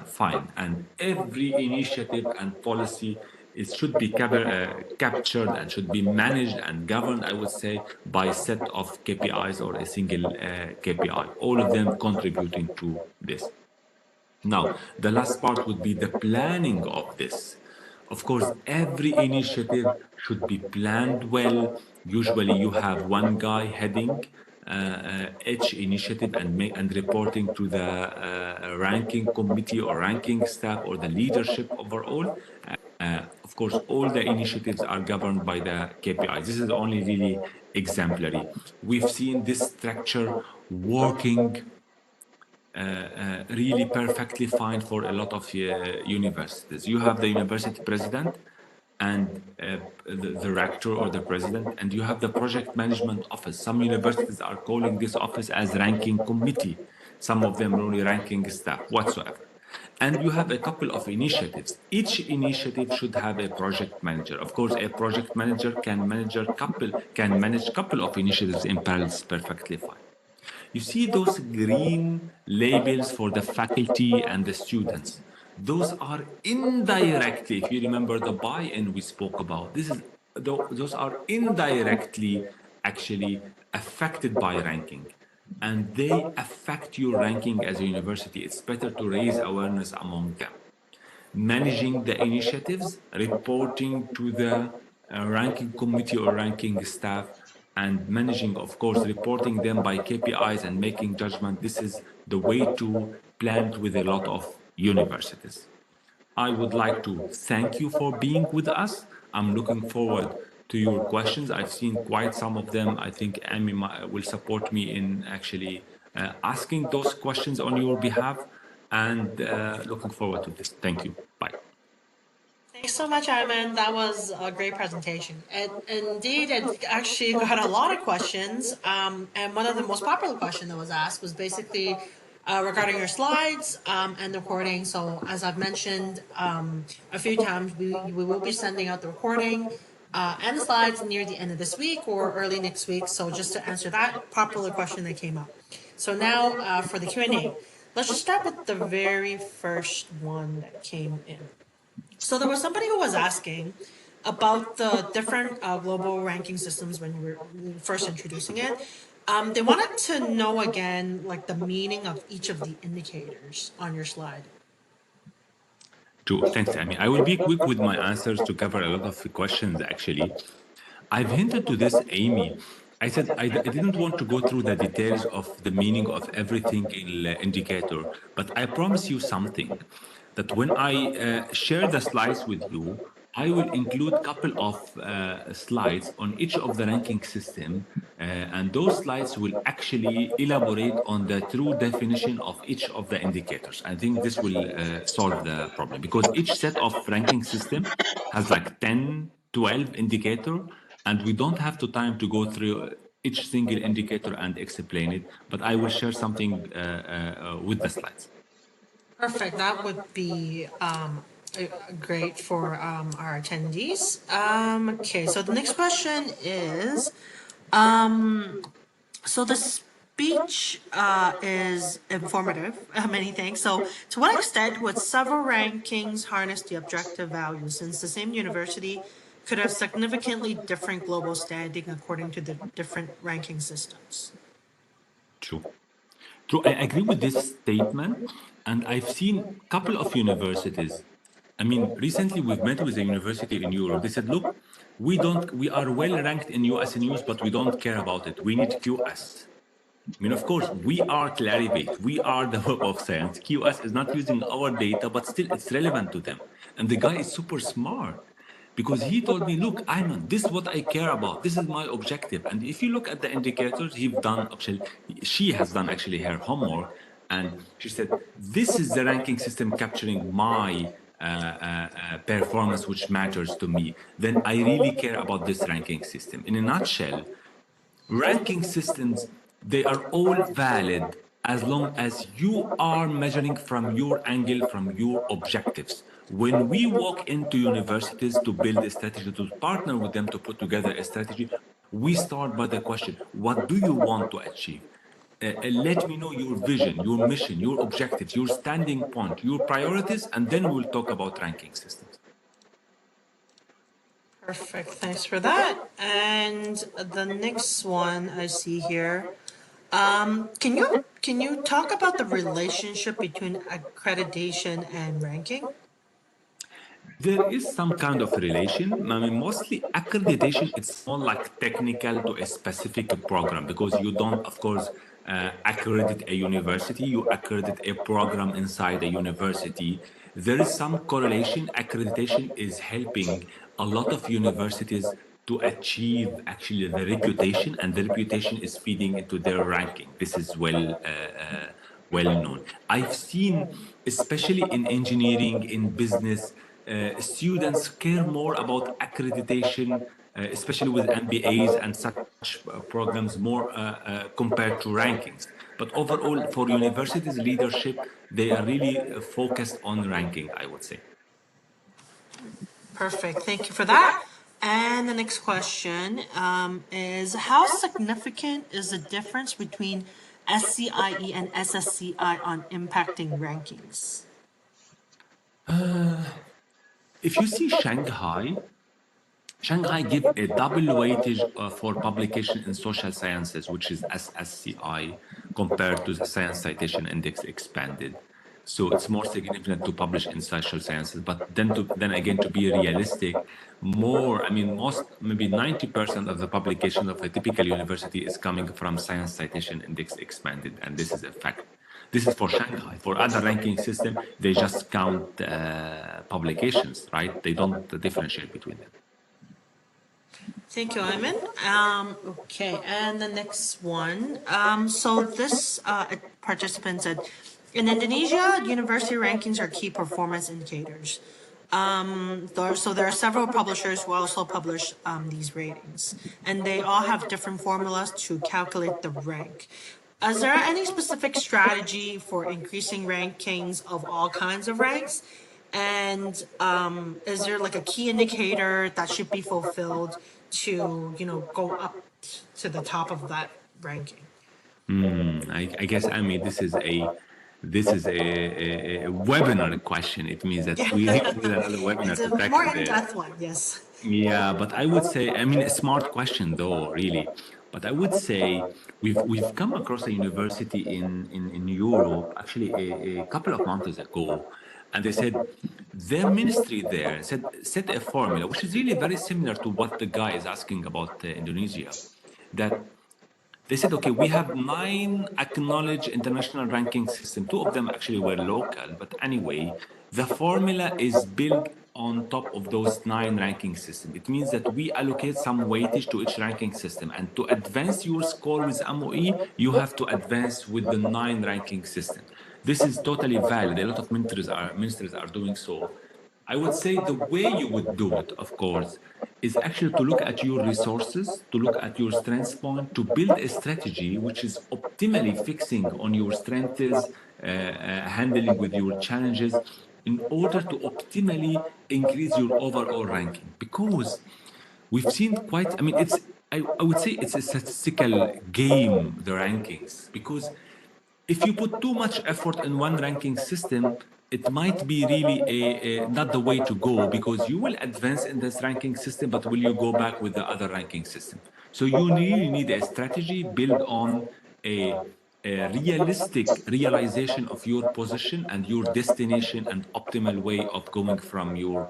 fine. And every initiative and policy it should be captured and should be managed and governed, I would say, by a set of KPIs or a single KPI, all of them contributing to this. Now, the last part would be the planning of this. Of course, every initiative should be planned well. Usually, you have one guy heading each initiative and reporting to the ranking committee or ranking staff or the leadership overall. Of course, all the initiatives are governed by the KPIs. This is only really exemplary. We've seen this structure working really perfectly fine for a lot of universities. You have the university president, and the rector or the president, and you have the project management office. Some universities are calling this office as ranking committee, some of them only ranking staff whatsoever. And you have a couple of initiatives. Each initiative should have a project manager. Of course, a project manager can manage couple of initiatives in parallel. It's perfectly fine. You see those green labels for the faculty and the students. Those are indirectly, if you remember the buy-in we spoke about, those are indirectly actually affected by ranking. And they affect your ranking as a university. It's better to raise awareness among them, managing the initiatives, reporting to the ranking committee or ranking staff, and managing, of course, reporting them by KPIs and making judgment. This is the way to plan with a lot of universities. I would like to thank you for being with us. I'm looking forward to your questions. I've seen quite some of them. I think Amy will support me in actually asking those questions on your behalf, and looking forward to this. Thank you. Bye. Thanks so much, Ayman. That was a great presentation. And indeed, it actually got a lot of questions. And one of the most popular questions that was asked was basically regarding your slides and the recording. So, as I've mentioned a few times, we will be sending out the recording and the slides near the end of this week or early next week. So, just to answer that popular question that came up. So now for the Q&A. Let's just start with the very first one that came in. So there was somebody who was asking about the different global ranking systems when we were first introducing it. They wanted to know again, like the meaning of each of the indicators on your slide. True. Thanks, Amy. I will be quick with my answers to cover a lot of the questions, actually. I've hinted to this, Amy. I said I didn't want to go through the details of the meaning of everything in the indicator, but I promise you something, that when I share the slides with you, I will include a couple of slides on each of the ranking system, and those slides will actually elaborate on the true definition of each of the indicators. I think this will solve the problem, because each set of ranking system has like 10, 12 indicator, and we don't have the time to go through each single indicator and explain it, but I will share something with the slides. Perfect. That would be great for our attendees. Okay, so the next question is, so the speech is informative. Many thanks. So, to what extent would several rankings harness the objective values, since the same university could have significantly different global standing according to the different ranking systems? True. True, I agree with this statement, and I've seen a couple of universities. I mean, recently we've met with a university in Europe. They said, "Look, we are well ranked in US News, but we don't care about it. We need QS." I mean, of course, we are Clarivate. We are the Web of Science. QS is not using our data, but still it's relevant to them. And the guy is super smart, because he told me, look, Ayman, this is what I care about. This is my objective. And if you look at the indicators, she has done actually her homework. And she said, this is the ranking system capturing my performance, which matters to me. Then I really care about this ranking system. In a nutshell, ranking systems, they are all valid as long as you are measuring from your angle, from your objectives. When we walk into universities to build a strategy, to partner with them to put together a strategy, we start by the question, what do you want to achieve? Let me know your vision, your mission, your objectives, your standing point, your priorities, and then we'll talk about ranking systems. Perfect. Thanks for that. And the next one I see here. Can you talk about the relationship between accreditation and ranking? There is some kind of relation. I mean, mostly accreditation, it's more like technical to a specific program, because you don't, of course, accredit a university, you accredit a program inside a university. There is some correlation. Accreditation is helping a lot of universities to achieve actually the reputation, and the reputation is feeding into their ranking. This is well known. I've seen, especially in engineering, in business, students care more about accreditation, especially with MBAs and such programs, more compared to rankings. But overall, for universities leadership, they are really focused on ranking, I would say. Perfect. Thank you for that. And the next question is how significant is the difference between SCIE and SSCI on impacting rankings? If you see Shanghai give a double weightage for publication in social sciences, which is SSCI, compared to the Science Citation Index expanded. So it's more significant to publish in social sciences. But then again, to be realistic, more, I mean, most, maybe 90% of the publication of a typical university is coming from Science Citation Index expanded, and this is a fact. This is for Shanghai. For other ranking system, they just count publications, right? They don't differentiate between them. Thank you, Ayman. Okay, and the next one. So this participant said, in Indonesia, university rankings are key performance indicators. So there are several publishers who also publish these ratings, and they all have different formulas to calculate the rank. Is there any specific strategy for increasing rankings of all kinds of ranks? And is there like a key indicator that should be fulfilled to, go up to the top of that ranking? I guess, I mean, this is a webinar question. It means that we really need another webinar It's to a more tackle this. in-depth one, yes. Yeah, but I would say, I mean, a smart question though, really. But I would say we've come across a university in Europe actually a couple of months ago, and they said their ministry there said set a formula which is really very similar to what the guy is asking about Indonesia, that they said, okay, we have 9 acknowledged international ranking system. 2 of them actually were local, but anyway, the formula is built on top of those 9 ranking system. It means that we allocate some weightage to each ranking system, and to advance your score with MOE, you have to advance with the 9 ranking system. This is totally valid. A lot of ministers are doing so. I would say the way you would do it, of course, is actually to look at your resources, to look at your strengths point, to build a strategy which is optimally fixing on your strengths, handling with your challenges, in order to optimally increase your overall ranking. Because we've seen quite, I mean, I would say it's a statistical game, the rankings, because if you put too much effort in one ranking system, it might be really not the way to go, because you will advance in this ranking system, but will you go back with the other ranking system? So you really need a strategy built on a, a realistic realization of your position and your destination and optimal way of going from your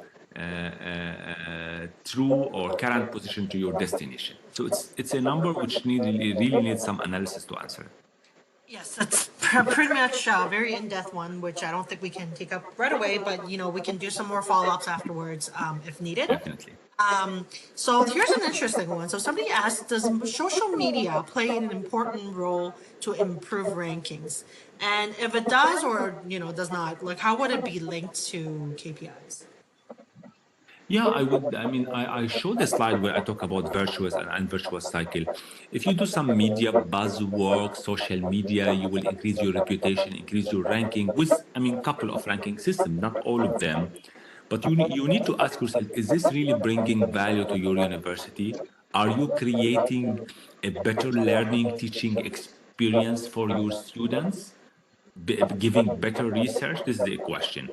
true or current position to your destination. So it's a number which really needs some analysis to answer it. Yes, that's pretty much a very in-depth one, which I don't think we can take up right away, but we can do some more follow-ups afterwards if needed. Definitely. So here's an interesting one. So somebody asked, does social media play an important role to improve rankings? And if it does or does not, like how would it be linked to KPIs? Yeah, I would. I mean, I showed a slide where I talk about virtuous and unvirtuous cycle. If you do some media buzzwork, social media, you will increase your reputation, increase your ranking with, I mean, couple of ranking systems, not all of them. But you need to ask yourself, is this really bringing value to your university? Are you creating a better learning, teaching experience for your students? Giving better research? This is the question.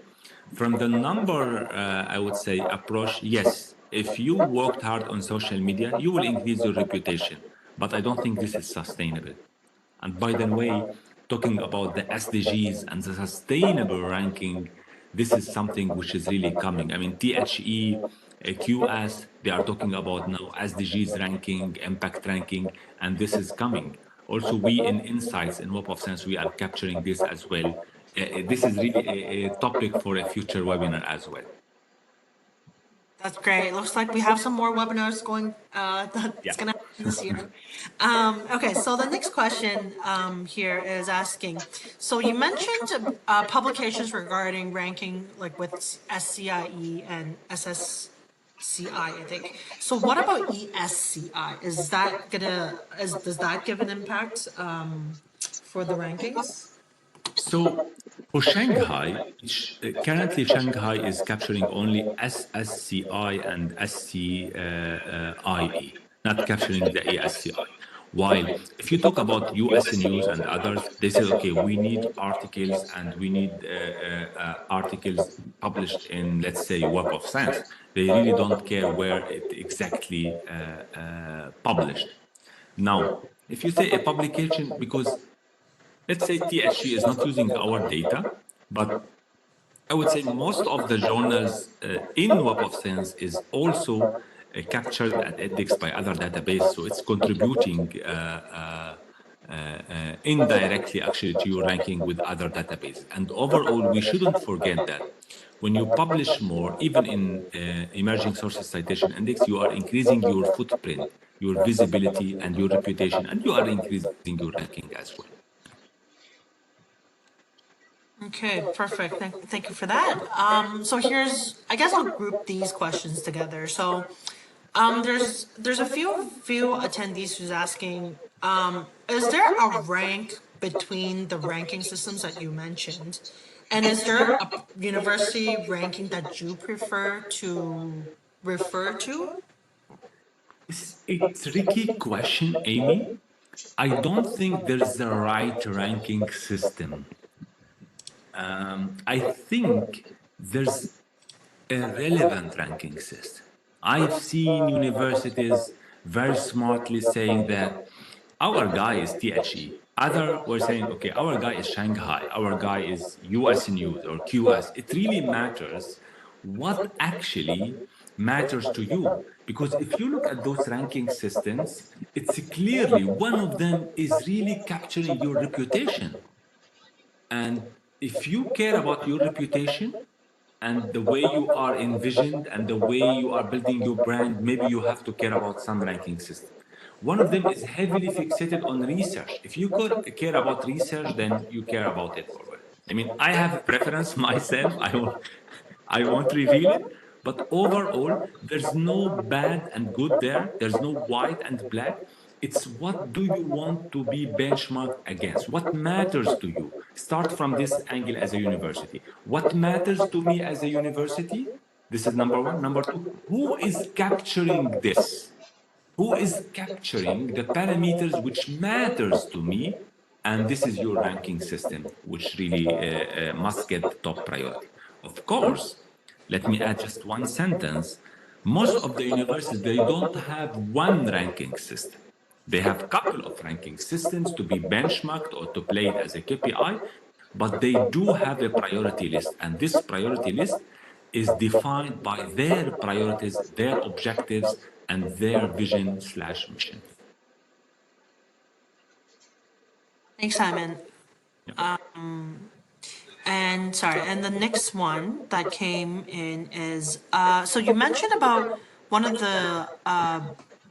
From the number, I would say, approach, yes, if you worked hard on social media, you will increase your reputation. But I don't think this is sustainable. And by the way, talking about the SDGs and the sustainable ranking, this is something which is really coming. I mean, THE, QS, they are talking about now SDGs ranking, impact ranking, and this is coming. Also, we in Insights in Web of Science, we are capturing this as well. This is really a topic for a future webinar as well. That's great. Looks like we have some more webinars going, Yeah. that's gonna happen this year. Okay, so the next question, here is asking, so you mentioned, publications regarding ranking, like with SCIE and SSCI, I think. So what about ESCI? Is that does that give an impact, for the rankings? So for Shanghai, currently Shanghai is capturing only SSCI and SCIE, not capturing the ESCI. While if you talk about US News and others, they say, okay, we need articles and we need articles published in, let's say, Web of Science. They really don't care where it exactly published. Now, if you say a publication, because let's say THG is not using our data, but I would say most of the journals in Web of Science is also captured and indexed by other databases. So it's contributing indirectly actually to your ranking with other databases. And overall, we shouldn't forget that when you publish more, even in emerging sources citation index, you are increasing your footprint, your visibility, and your reputation, and you are increasing your ranking as well. Okay, perfect. Thank you for that. So I guess I'll group these questions together. So, there's a few attendees who's asking, is there a rank between the ranking systems that you mentioned? And is there a university ranking that you prefer to refer to? It's a tricky question, Amy. I don't think there's a right ranking system. I think there's a relevant ranking system. I've seen universities very smartly saying that our guy is THE. Other were saying, okay, our guy is Shanghai, our guy is US News or QS. It really matters what actually matters to you. Because if you look at those ranking systems, it's clearly one of them is really capturing your reputation. And if you care about your reputation and the way you are envisioned and the way you are building your brand, maybe you have to care about some ranking system. One of them is heavily fixated on research. If you care about research, then you care about it already. I mean, I have a preference myself. I won't reveal it. But overall, there's no bad and good there. There's no white and black. It's what do you want to be benchmarked against? What matters to you? Start from this angle as a university. What matters to me as a university? This is number one. Number two, who is capturing this? Who is capturing the parameters which matters to me, and this is your ranking system which really must get the top priority. Of course, let me add just one sentence. Most of the universities, they don't have one ranking system. They have a couple of ranking systems to be benchmarked or to play it as a KPI, but they do have a priority list, and this priority list is defined by their priorities, their objectives, and their vision slash mission. Thanks, Simon. Yeah. And sorry, and the next one that came in is, so you mentioned about one of the,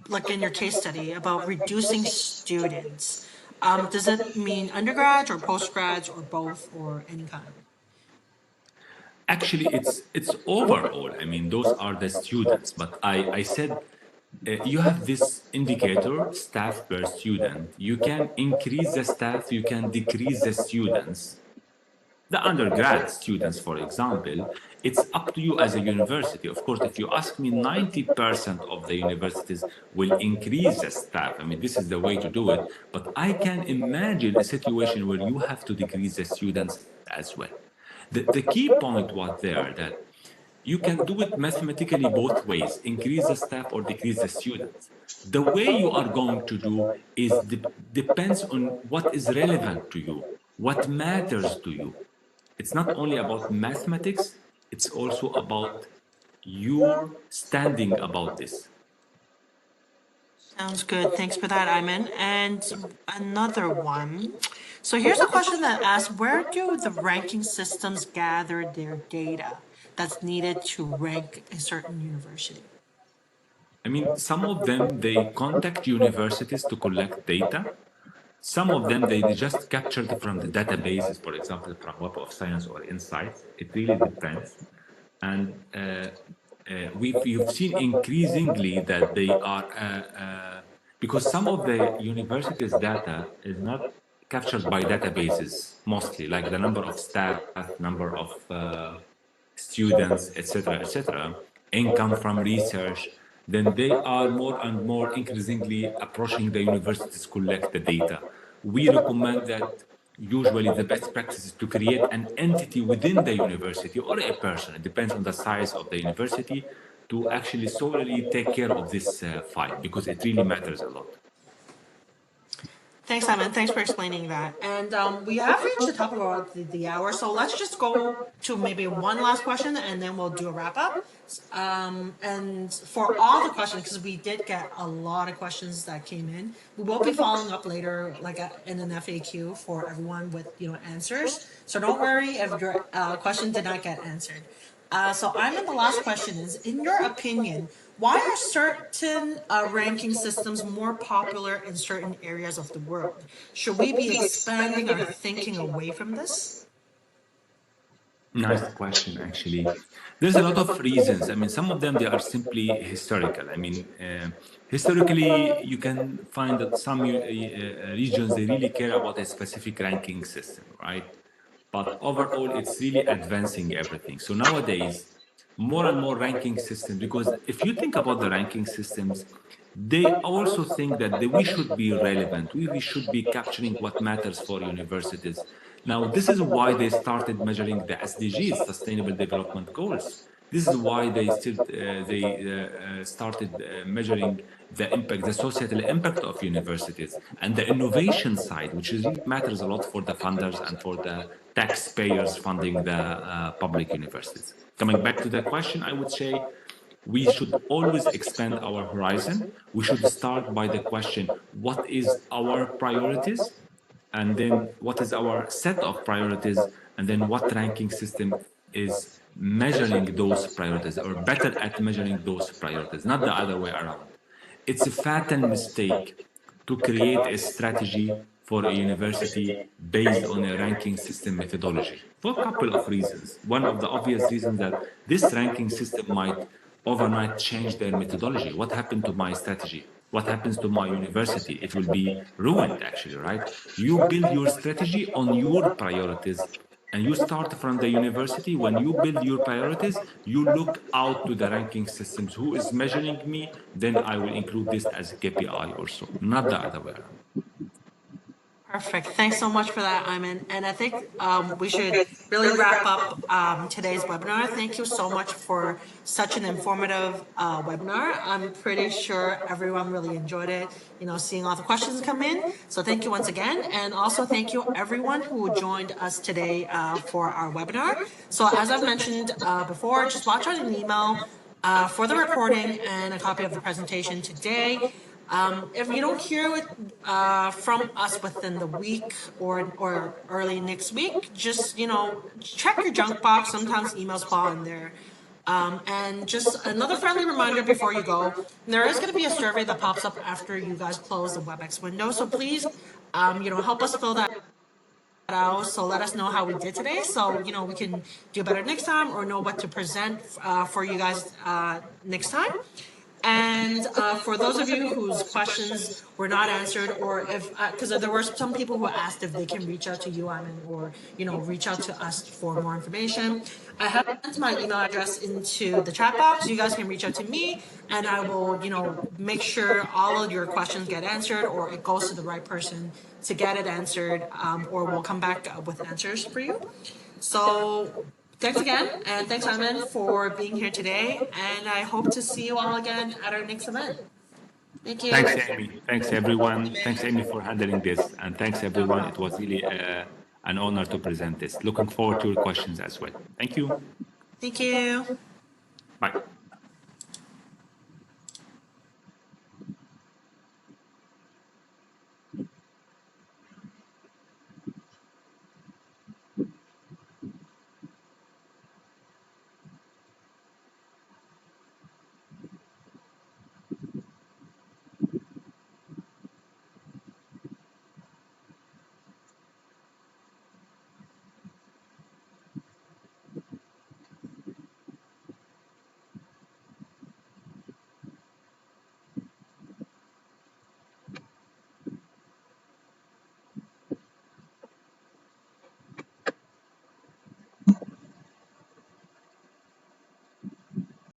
like in your case study, about reducing students. Does it mean undergrads or postgrads or both or any kind? Actually, it's overall. I mean, those are the students. But I said you have this indicator, staff per student. You can increase the staff, you can decrease the students. The undergrad students, for example, it's up to you as a university. Of course, if you ask me, 90% of the universities will increase the staff. I mean, this is the way to do it. But I can imagine a situation where you have to decrease the students as well. The key point was there that you can do it mathematically both ways, increase the staff or decrease the students. The way you are going to do is depends on what is relevant to you, what matters to you. It's not only about mathematics, it's also about your standing about this. Sounds good. Thanks for that, Iman. And another one. So here's a question that asks, where do the ranking systems gather their data? that's needed to rank a certain university? I mean, some of them, they contact universities to collect data. Some of them, they just captured from the databases, for example, from Web of Science or Insights. It really depends. And you've seen increasingly that they are, because some of the universities' data is not captured by databases mostly, like the number of staff, number of students, etc., etc., income from research, then they are more and more increasingly approaching the universities to collect the data. We recommend that usually the best practice is to create an entity within the university or a person, it depends on the size of the university, to actually solely take care of this file because it really matters a lot. Thanks, Simon. Thanks for explaining that. And we have reached the top of the hour, so let's just go to maybe one last question, and then we'll do a wrap up. And for all the questions, because we did get a lot of questions that came in, we will be following up later, like in an FAQ for everyone with answers. So don't worry if your question did not get answered. So Iman, the last question is, in your opinion, why are certain ranking systems more popular in certain areas of the world? Should we be expanding our thinking away from this? Nice question, actually. There's a lot of reasons. I mean, some of them, they are simply historical. I mean, historically, you can find that some regions, they really care about a specific ranking system, right? But overall, it's really advancing everything. So nowadays, more and more ranking systems, because if you think about the ranking systems, they also think that we should be relevant. We should be capturing what matters for universities. Now, this is why they started measuring the SDGs, Sustainable Development Goals. This is why they started measuring the impact, the societal impact of universities, and the innovation side, which is really matters a lot for the funders and for the taxpayers funding the public universities. Coming back to the question, I would say we should always expand our horizon. We should start by the question, what is our priorities? And then what is our set of priorities? And then what ranking system is measuring those priorities or better at measuring those priorities, not the other way around. It's a fatal mistake to create a strategy for a university based on a ranking system methodology for a couple of reasons. One of the obvious reasons that this ranking system might overnight change their methodology. What happened to my strategy? What happens to my university? It will be ruined, actually, right? You build your strategy on your priorities and you start from the university. When you build your priorities, you look out to the ranking systems. Who is measuring me? Then I will include this as a KPI also, not the other way around. Perfect. Thanks so much for that, Iman. And I think we should really wrap up today's webinar. Thank you so much for such an informative webinar. I'm pretty sure everyone really enjoyed it, seeing all the questions come in. So thank you once again. And also thank you everyone who joined us today for our webinar. So as I've mentioned before, just watch out an email for the recording and a copy of the presentation today. If you don't hear it from us within the week or early next week, just check your junk box. Sometimes emails fall in there. And just another friendly reminder before you go, there is going to be a survey that pops up after you guys close the WebEx window. So please, help us fill that out. So let us know how we did today. So, we can do better next time or know what to present for you guys next time. And for those of you whose questions were not answered, or if, because there were some people who asked if they can reach out to you, Iman, or, reach out to us for more information. I have sent my email address into the chat box. You guys can reach out to me, and I will, make sure all of your questions get answered, or it goes to the right person to get it answered, or we'll come back with answers for you. So thanks again, and thanks, Iman, for being here today, and I hope to see you all again at our next event. Thank you. Thanks, Amy. Thanks, everyone. Thanks, Amy, for handling this. And thanks, No everyone. It problem. was really an honor to present this. Looking forward to your questions as well. Thank you. Thank you. Bye.